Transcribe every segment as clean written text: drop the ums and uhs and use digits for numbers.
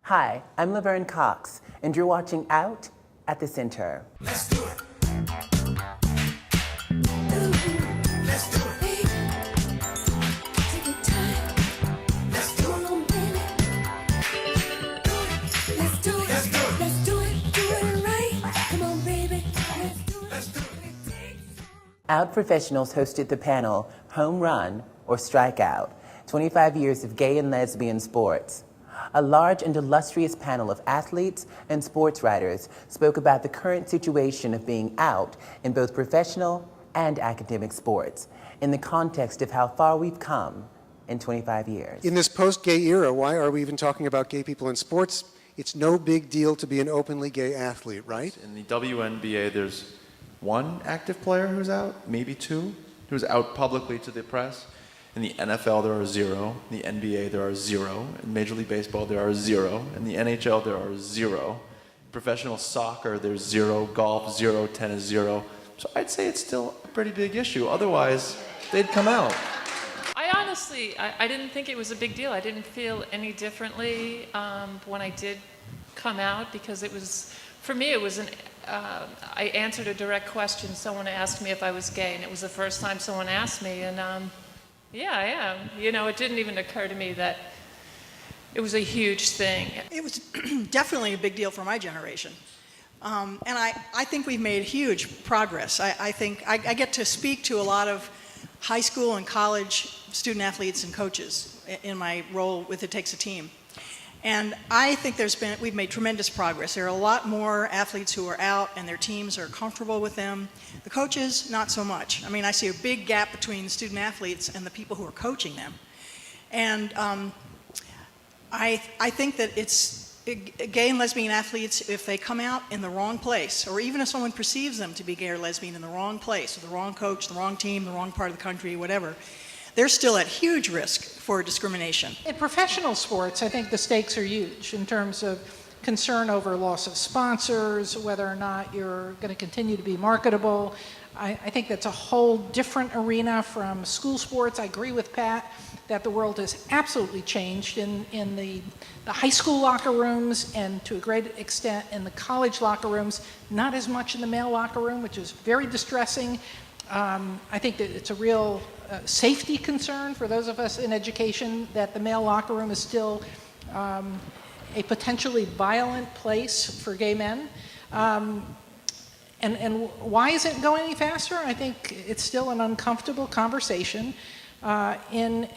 Hi, I'm Laverne Cox, and you're watching Out at the Center. Let's do it. Let's do it. Take your time. Let's do it. Let's do it. Let's do it. Let's do it. Do it right. Come on, baby. Let's do it. Let's do it. Out professionals hosted the panel Home Run or Strikeout, 25 Years of Gay and Lesbian Sports. A large and illustrious panel of athletes and sports writers spoke about the current situation of being out in both professional and academic sports in the context of how far we've come in 25 years. In this post-gay era, why are we even talking about gay people in sports? It's no big deal to be an openly gay athlete, right? In the WNBA, there's one active player who's out, maybe two, who's out publicly to the press. In the NFL, there are 0. In the NBA, there are 0. In Major League Baseball, there are 0. In the NHL, there are 0. In professional soccer, there's 0. Golf, 0. Tennis, 0. So I'd say it's still a pretty big issue. Otherwise, they'd come out. I honestly, I didn't think it was a big deal. I didn't feel any differently when I did come out, because it was, for me, it was I answered a direct question. Someone asked me if I was gay, and it was the first time someone asked me, and yeah, I am. You know, it didn't even occur to me that it was a huge thing. It was definitely a big deal for my generation. And I think we've made huge progress. I think I get to speak to a lot of high school and college student athletes and coaches in my role with It Takes a Team. And I think we've made tremendous progress. There are a lot more athletes who are out and their teams are comfortable with them. The coaches, not so much. I mean, I see a big gap between the student athletes and the people who are coaching them. And I think that it's gay and lesbian athletes, if they come out in the wrong place, or even if someone perceives them to be gay or lesbian in the wrong place, with the wrong coach, the wrong team, the wrong part of the country, whatever, they're still at huge risk for discrimination. In professional sports, I think the stakes are huge in terms of concern over loss of sponsors, whether or not you're going to continue to be marketable. I think that's a whole different arena from school sports. I agree with Pat that the world has absolutely changed in the high school locker rooms, and to a great extent in the college locker rooms, not as much in the male locker room, which is very distressing. I think that it's a real safety concern for those of us in education that the male locker room is still a potentially violent place for gay men. And why isn't it going any faster? I think it's still an uncomfortable conversation in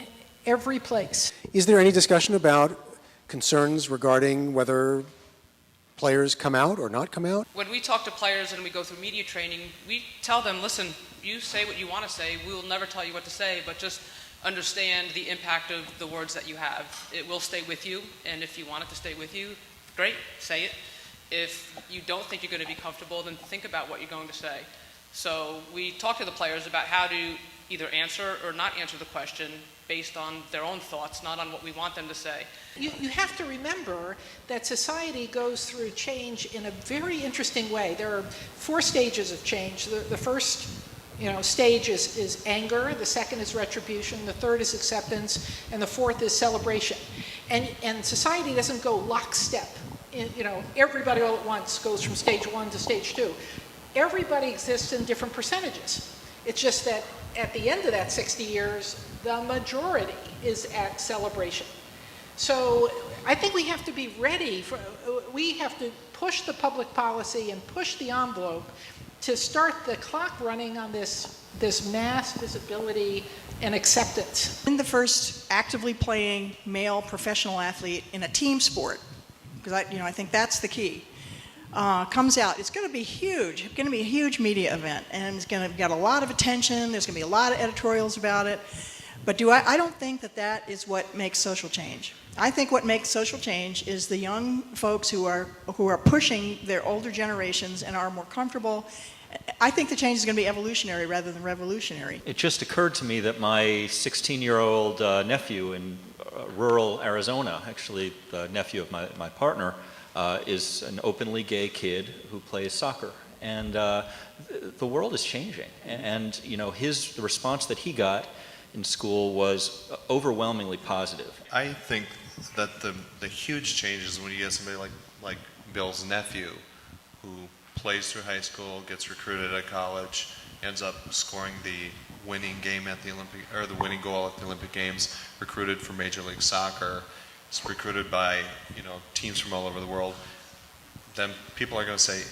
every place. Is there any discussion about concerns regarding whether players come out or not come out? When we talk to players and we go through media training, we tell them, listen, you say what you want to say. We will never tell you what to say, but just understand the impact of the words that you have. It will stay with you, and if you want it to stay with you, great, say it. If you don't think you're going to be comfortable, then think about what you're going to say. So we talk to the players about how to either answer or not answer the question based on their own thoughts, not on what we want them to say. You have to remember that society goes through change in a very interesting way. There are 4 stages of change. The first stage is anger, the second is retribution, the third is acceptance, and the fourth is celebration. And society doesn't go lockstep. Everybody all at once goes from stage 1 to stage 2. Everybody exists in different percentages. It's just that at the end of that 60 years, the majority is at celebration. So I think we have to be ready. We have to push the public policy and push the envelope to start the clock running on this mass visibility and acceptance. I'm the first actively playing male professional athlete in a team sport, because I think that's the key. Comes out, it's going to be huge. It's going to be a huge media event, and it's going to get a lot of attention. There's going to be a lot of editorials about it. But I don't think that is what makes social change. I think what makes social change is the young folks who are pushing their older generations and are more comfortable. I think the change is going to be evolutionary rather than revolutionary. It just occurred to me that my 16-year-old nephew in rural Arizona, actually the nephew of my partner, is an openly gay kid who plays soccer. And the world is changing. And the response that he got in school was overwhelmingly positive. I think that the huge changes when you get somebody like Bill's nephew, who plays through high school, gets recruited at college, ends up scoring the winning game at the Olympic, or the winning goal at the Olympic Games, recruited for Major League Soccer, is recruited by, you know, teams from all over the world, then people are going to say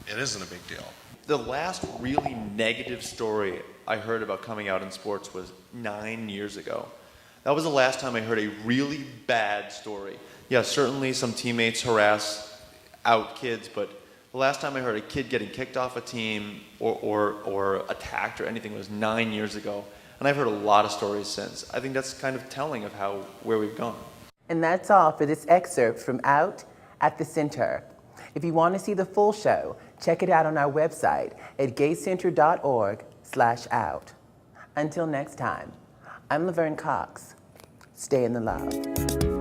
it isn't a big deal. The last really negative story I heard about coming out in sports was 9 years ago. That was the last time I heard a really bad story. Yeah, certainly some teammates harass out kids, but the last time I heard a kid getting kicked off a team or attacked or anything was 9 years ago. And I've heard a lot of stories since. I think that's kind of telling of where we've gone. And that's all for this excerpt from Out at the Center. If you want to see the full show, check it out on our website at gaycenter.org/out. Until next time, I'm Laverne Cox. Stay in the love.